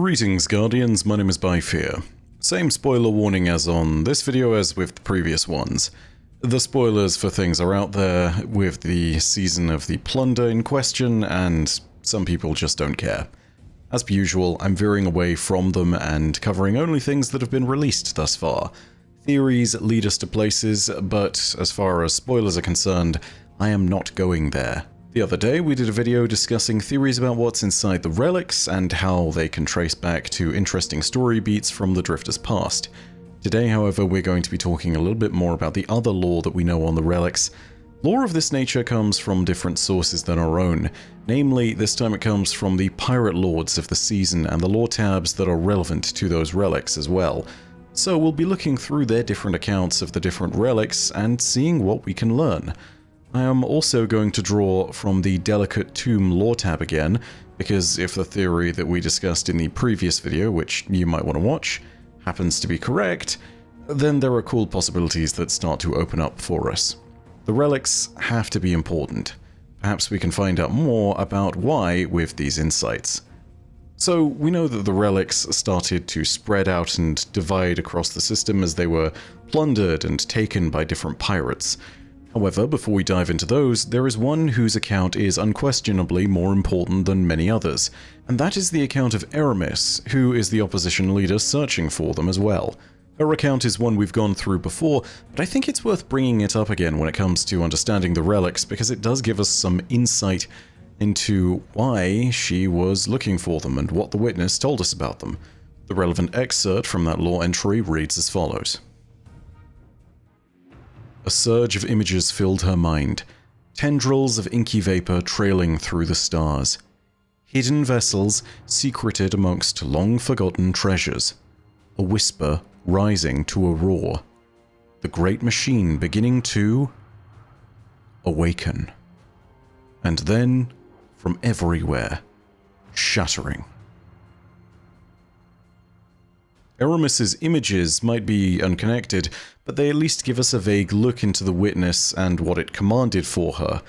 Greetings Guardians, my name is Byfear. Same spoiler warning as on this video as with the previous ones. The spoilers for things are out there with the season of the plunder in question, and some people just don't care. As per usual, I'm veering away from them and covering only things that have been released thus far. Theories lead us to places, but as far as spoilers are concerned, I am not going there. The other day we did a video discussing theories about what's inside the relics and how they can trace back to interesting story beats from the Drifter's past. Today, however, we're going to be talking a little bit more about the other lore that we know on the relics. Lore of this nature comes from different sources than our own. Namely, this time it comes from the pirate lords of the season and the lore tabs that are relevant to those relics as well. So we'll be looking through their different accounts of the different relics and seeing what we can learn. I am also going to draw from the Delicate Tomb lore tab again, because if the theory that we discussed in the previous video, which you might want to watch, happens to be correct, then there are cool possibilities that start to open up for us. The relics have to be important. Perhaps we can find out more about why with these insights. So we know that the relics started to spread out and divide across the system as they were plundered and taken by different pirates. However, before we dive into those, there is one whose account is unquestionably more important than many others, and that is the account of Eramis, who is the opposition leader searching for them as well. Her account is one we've gone through before, but I think it's worth bringing it up again when it comes to understanding the relics, because it does give us some insight into why she was looking for them and what the witness told us about them. The relevant excerpt from that lore entry reads as follows. A surge of images filled her mind, tendrils of inky vapor trailing through the stars. Hidden vessels secreted amongst long-forgotten treasures. A whisper rising to a roar. The great machine beginning to awaken. And then, from everywhere, shattering. Eramis's images might be unconnected, but they at least give us a vague look into the witness and what it commanded for her.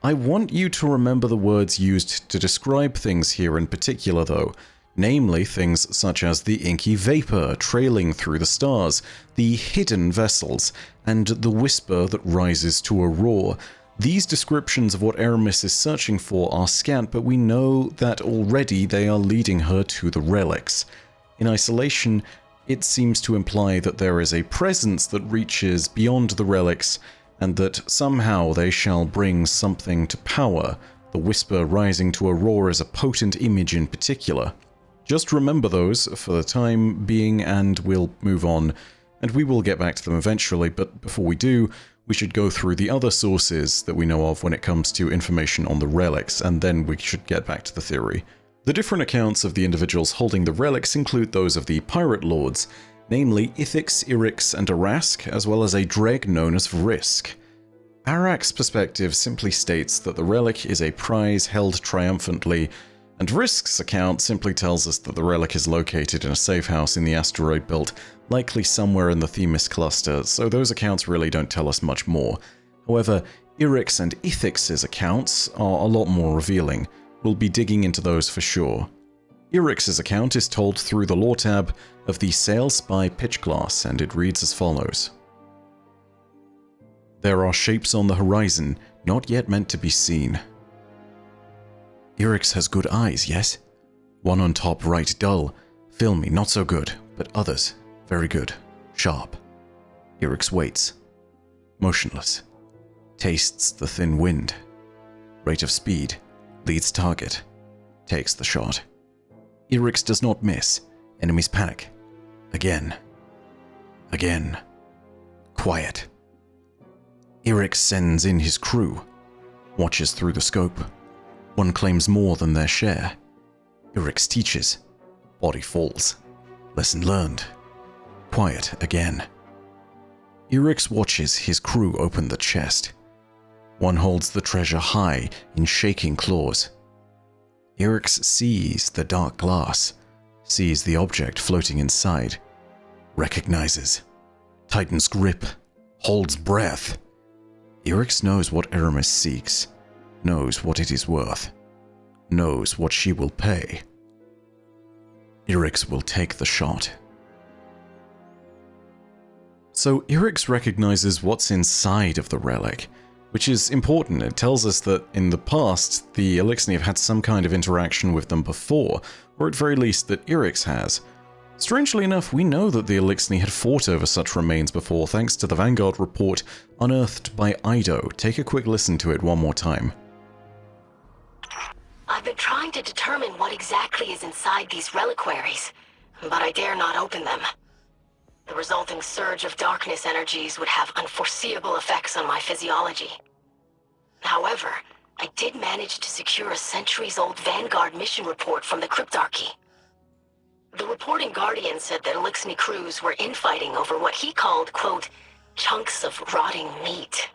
I want you to remember the words used to describe things here in particular though, namely things such as the inky vapor trailing through the stars, the hidden vessels, and the whisper that rises to a roar. These descriptions of what Eramis is searching for are scant, but we know that already they are leading her to the relics. In isolation, it seems to imply that there is a presence that reaches beyond the relics, and that somehow they shall bring something to power. The whisper rising to a roar is a potent image in particular. Just remember those for the time being, and we'll move on, and we will get back to them eventually, but before we do, we should go through the other sources that we know of when it comes to information on the relics, and then we should get back to the theory. The different accounts of the individuals holding the relics include those of the pirate lords, namely Ithix, Irix, and Arask, as well as a dreg known as Vrisk. Arak's perspective simply states that the relic is a prize held triumphantly, and Vrisk's account simply tells us that the relic is located in a safe house in the asteroid belt, likely somewhere in the Themis cluster, so those accounts really don't tell us much more. However, Irix and Ithix's accounts are a lot more revealing. We'll be digging into those for sure. Irix's account is told through the lore tab of the Sail Spy pitch glass, and it reads as follows. There are shapes on the horizon, not yet meant to be seen. Irix has good eyes, yes? One on top right dull, filmy not so good, but others very good, sharp. Irix waits, motionless, tastes the thin wind. Rate of speed. Leads target. Takes the shot. Irix does not miss. Enemies panic. Again. Again. Quiet. Irix sends in his crew. Watches through the scope. One claims more than their share. Irix teaches. Body falls. Lesson learned. Quiet again. Irix watches his crew open the chest. One holds the treasure high in shaking claws. Irix sees the dark glass, sees the object floating inside, recognizes, tightens grip, holds breath. Irix knows what Eramis seeks, knows what it is worth, knows what she will pay. Irix will take the shot. So Irix recognizes what's inside of the relic, which is important. It tells us that in the past, the Eliksni have had some kind of interaction with them before, or at very least that Irix has. Strangely enough, we know that the Eliksni had fought over such remains before thanks to the Vanguard report unearthed by Ido. Take a quick listen to it one more time. I've been trying to determine what exactly is inside these reliquaries, but I dare not open them. The resulting surge of darkness energies would have unforeseeable effects on my physiology. However, I did manage to secure a centuries-old Vanguard mission report from the Cryptarchy. The reporting Guardian said that Eliksni crews were infighting over what he called, quote, chunks of rotting meat.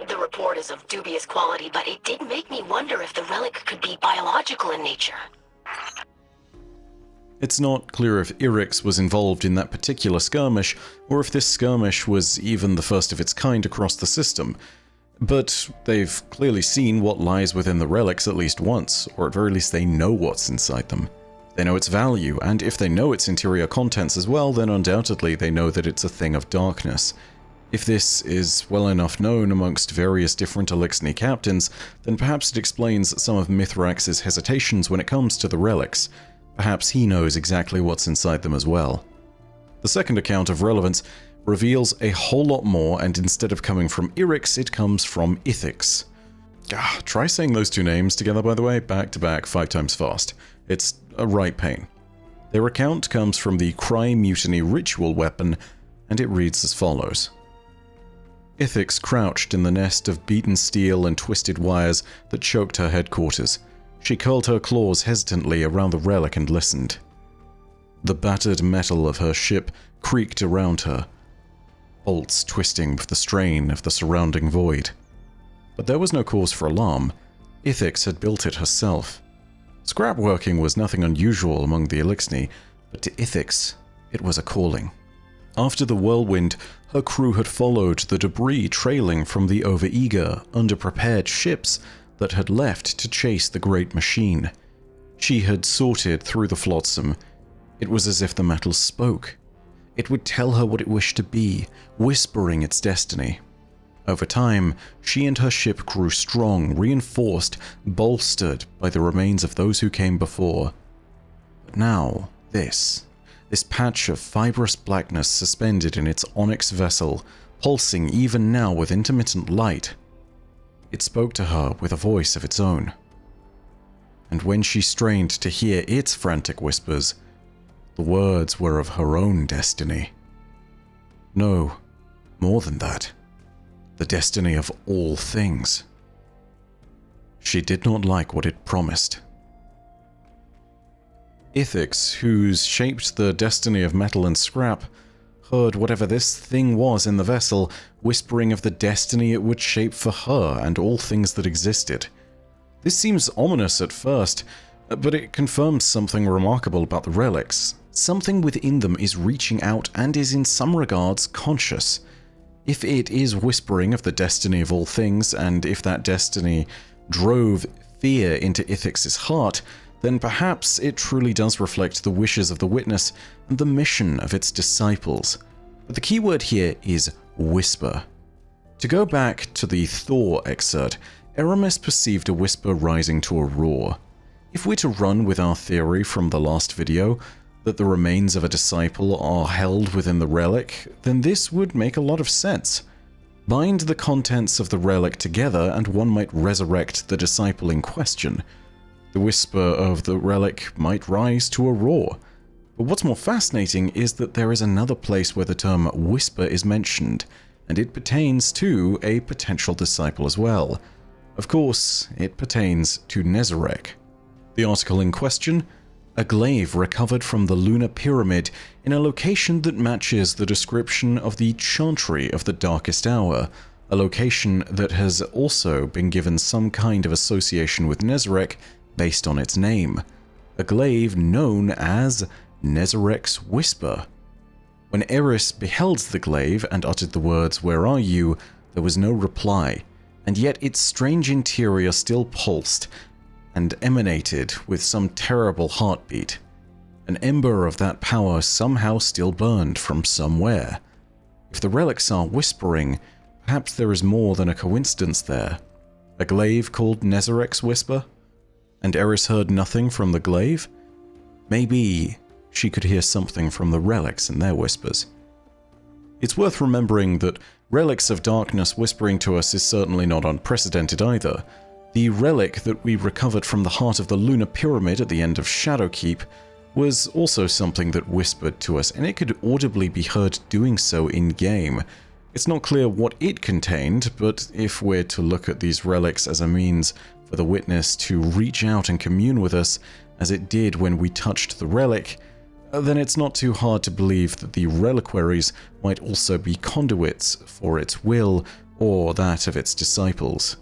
The report is of dubious quality, but it did make me wonder if the relic could be biological in nature. It's not clear if Irix was involved in that particular skirmish, or if this skirmish was even the first of its kind across the system. But they've clearly seen what lies within the relics at least once, or at very least they know what's inside them. They know its value, and if they know its interior contents as well, then undoubtedly they know that it's a thing of darkness. If this is well enough known amongst various different Eliksni captains, then perhaps it explains some of Mithrax's hesitations when it comes to the relics. Perhaps he knows exactly what's inside them as well. The second account of relevance reveals a whole lot more, and instead of coming from Irix, it comes from Ithix. Try saying those two names together, by the way, back to back 5 times fast. It's a right pain. Their account comes from the Cry Mutiny ritual weapon, and it reads as follows. Ithix crouched in the nest of beaten steel and twisted wires that choked her headquarters. She curled her claws hesitantly around the relic and listened. The battered metal of her ship creaked around her, bolts twisting with the strain of the surrounding void. But there was no cause for alarm. Ithix had built it herself. Scrapworking was nothing unusual among the Eliksni, but to Ithix, it was a calling. After the whirlwind, her crew had followed the debris trailing from the overeager, underprepared ships that had left to chase the great machine. She had sorted through the flotsam. It was as if the metal spoke. It would tell her what it wished to be, whispering its destiny. Over time, she and her ship grew strong, reinforced, bolstered by the remains of those who came before. But now, this patch of fibrous blackness suspended in its onyx vessel, pulsing even now with intermittent light. It spoke to her with a voice of its own. And when she strained to hear its frantic whispers, the words were of her own destiny. No, more than that. The destiny of all things. She did not like what it promised. Ithix, who's shaped the destiny of metal and scrap, heard whatever this thing was in the vessel, whispering of the destiny it would shape for her and all things that existed. This seems ominous at first, but it confirms something remarkable about the relics. Something within them is reaching out and is in some regards conscious. If it is whispering of the destiny of all things, and if that destiny drove fear into Ithix's heart, then perhaps it truly does reflect the wishes of the witness and the mission of its disciples. But the key word here is whisper. To go back to the Thor excerpt, Eramis perceived a whisper rising to a roar. If we're to run with our theory from the last video, that the remains of a disciple are held within the relic, then this would make a lot of sense. Bind the contents of the relic together and one might resurrect the disciple in question. The whisper of the relic might rise to a roar. But what's more fascinating is that there is another place where the term whisper is mentioned, and it pertains to a potential disciple as well. Of course, it pertains to Nezarec. The article in question: a glaive recovered from the lunar pyramid in a location that matches the description of the Chantry of the Darkest Hour, a location that has also been given some kind of association with Nezarec based on its name. A glaive known as Nezarec's Whisper. When Eris beheld the glaive and uttered the words, "Where are you?" there was no reply, and yet its strange interior still pulsed and emanated with some terrible heartbeat. An ember of that power somehow still burned from somewhere. If the relics are whispering, perhaps there is more than a coincidence there. A glaive called Nezarek's Whisper? And Eris heard nothing from the glaive? Maybe she could hear something from the relics and their whispers. It's worth remembering that relics of darkness whispering to us is certainly not unprecedented either. The relic that we recovered from the heart of the Lunar Pyramid at the end of Shadowkeep was also something that whispered to us, and it could audibly be heard doing so in-game. It's not clear what it contained, but if we're to look at these relics as a means for the witness to reach out and commune with us, as it did when we touched the relic, then it's not too hard to believe that the reliquaries might also be conduits for its will or that of its disciples.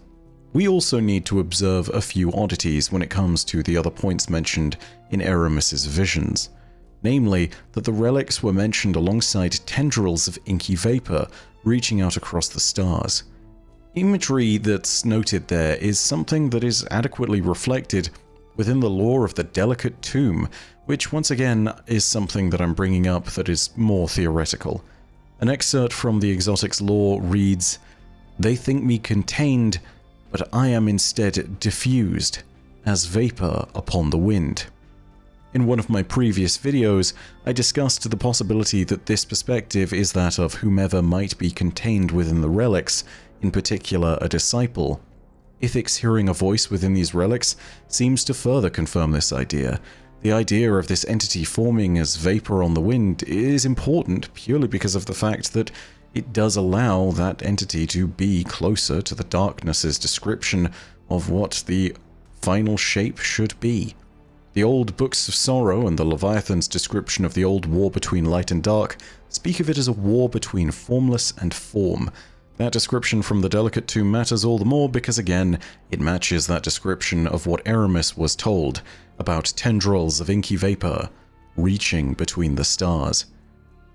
We also need to observe a few oddities when it comes to the other points mentioned in Aramis's visions, namely that the relics were mentioned alongside tendrils of inky vapor reaching out across the stars. Imagery that's noted there is something that is adequately reflected within the lore of the Delicate Tomb, which once again is something that I'm bringing up that is more theoretical. An excerpt from the Exotics lore reads, "They think me contained, but I am instead diffused, as vapor upon the wind." In one of my previous videos, I discussed the possibility that this perspective is that of whomever might be contained within the relics, in particular a disciple. Ithix hearing a voice within these relics seems to further confirm this idea. The idea of this entity forming as vapor on the wind is important purely because of the fact that it does allow that entity to be closer to the darkness's description of what the final shape should be. The old Books of Sorrow and the Leviathan's description of the old war between light and dark speak of it as a war between formless and form. That description from the Delicate Tomb matters all the more because, again, it matches that description of what Aramis was told about tendrils of inky vapor reaching between the stars.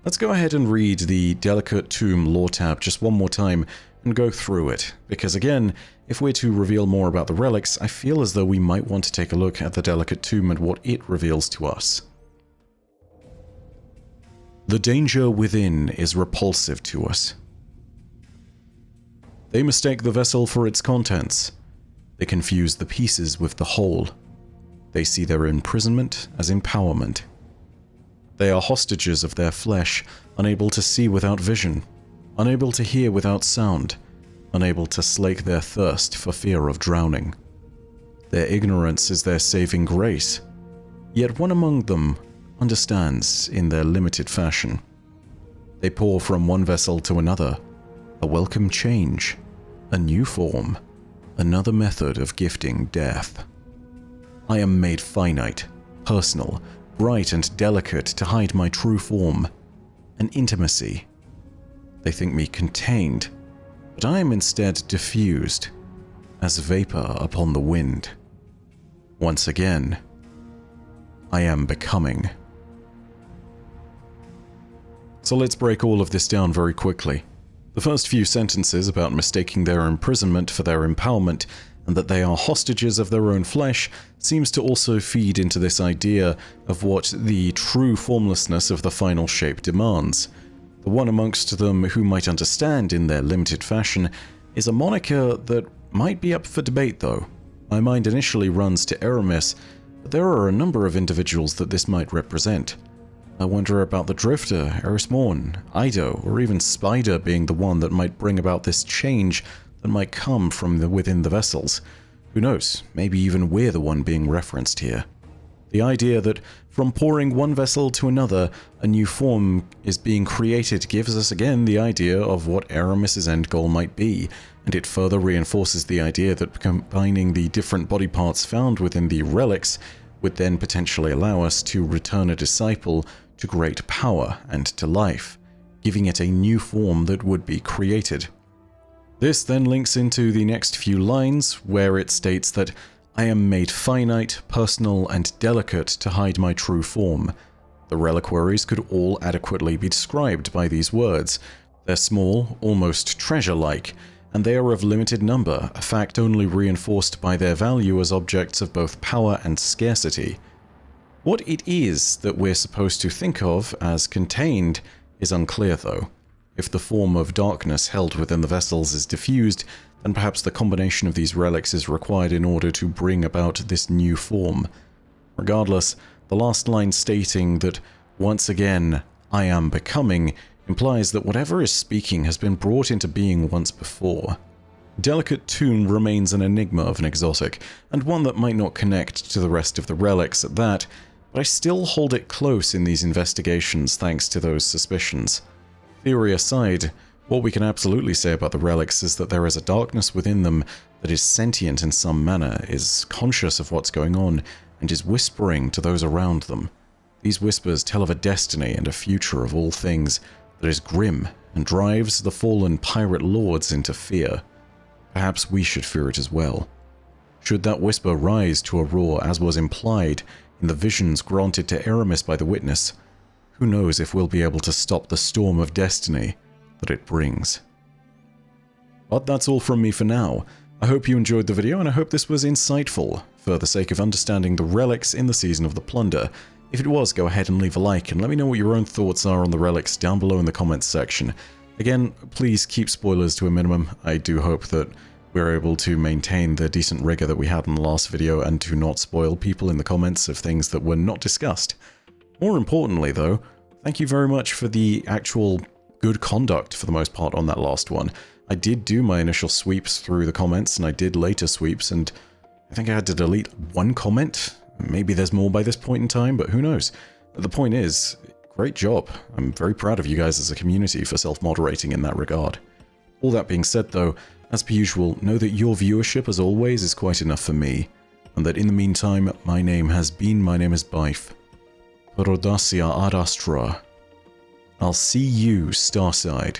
Let's go ahead and read the Delicate Tomb lore tab just one more time and go through it, because again, if we're to reveal more about the relics, I feel as though we might want to take a look at the Delicate Tomb and what it reveals to us. The danger within is repulsive to us. They mistake the vessel for its contents. They confuse the pieces with the whole. They see their imprisonment as empowerment. They are hostages of their flesh, unable to see without vision, unable to hear without sound, unable to slake their thirst for fear of drowning. Their ignorance is their saving grace, yet one among them understands in their limited fashion. They pour from one vessel to another, a welcome change, a new form, another method of gifting death. I am made finite, personal, bright and delicate to hide my true form, an intimacy. They think me contained, but I am instead diffused, as vapor upon the wind. Once again, I am becoming. So let's break all of this down very quickly. The first few sentences about mistaking their imprisonment for their empowerment and that they are hostages of their own flesh seems to also feed into this idea of what the true formlessness of the final shape demands. The one amongst them who might understand in their limited fashion is a moniker that might be up for debate though. My mind initially runs to Aramis, but there are a number of individuals that this might represent. I wonder about the Drifter, Eris Morn, Ido, or even Spider being the one that might bring about this change that might come from within the vessels. Who knows, maybe even we're the one being referenced here. The idea that from pouring one vessel to another, a new form is being created gives us again the idea of what Aramis's end goal might be, and it further reinforces the idea that combining the different body parts found within the relics would then potentially allow us to return a disciple to great power and to life, giving it a new form that would be created. This then links into the next few lines, where it states that I am made finite, personal, and delicate to hide my true form. The reliquaries could all adequately be described by these words. They're small, almost treasure-like, and they are of limited number, a fact only reinforced by their value as objects of both power and scarcity. What it is that we're supposed to think of as contained is unclear though. If the form of darkness held within the vessels is diffused, then perhaps the combination of these relics is required in order to bring about this new form. Regardless, the last line stating that, once again, I am becoming, implies that whatever is speaking has been brought into being once before. Delicate Tune remains an enigma of an exotic, and one that might not connect to the rest of the relics at that, but I still hold it close in these investigations thanks to those suspicions. Theory aside, what we can absolutely say about the relics is that there is a darkness within them that is sentient in some manner, is conscious of what's going on, and is whispering to those around them. These whispers tell of a destiny and a future of all things that is grim and drives the fallen pirate lords into fear. Perhaps we should fear it as well. Should that whisper rise to a roar as was implied in the visions granted to Aramis by the witness, who knows if we'll be able to stop the storm of destiny that it brings. But that's all from me for now. I hope you enjoyed the video and I hope this was insightful for the sake of understanding the relics in the Season of the Plunder. If it was, go ahead and leave a like and let me know what your own thoughts are on the relics down below in the comments section. Again, please keep spoilers to a minimum. I do hope that we're able to maintain the decent rigor that we had in the last video and to not spoil people in the comments of things that were not discussed. More importantly though, thank you very much for the actual good conduct for the most part on that last one. I did do my initial sweeps through the comments and I did later sweeps, and I think I had to delete one comment. Maybe there's more by this point in time, but who knows. The point is, great job. I'm very proud of you guys as a community for self-moderating in that regard. All that being said though, as per usual, know that your viewership as always is quite enough for me, and that in the meantime, my name is Byf. Rodacia ad Astra. I'll see you, Starside.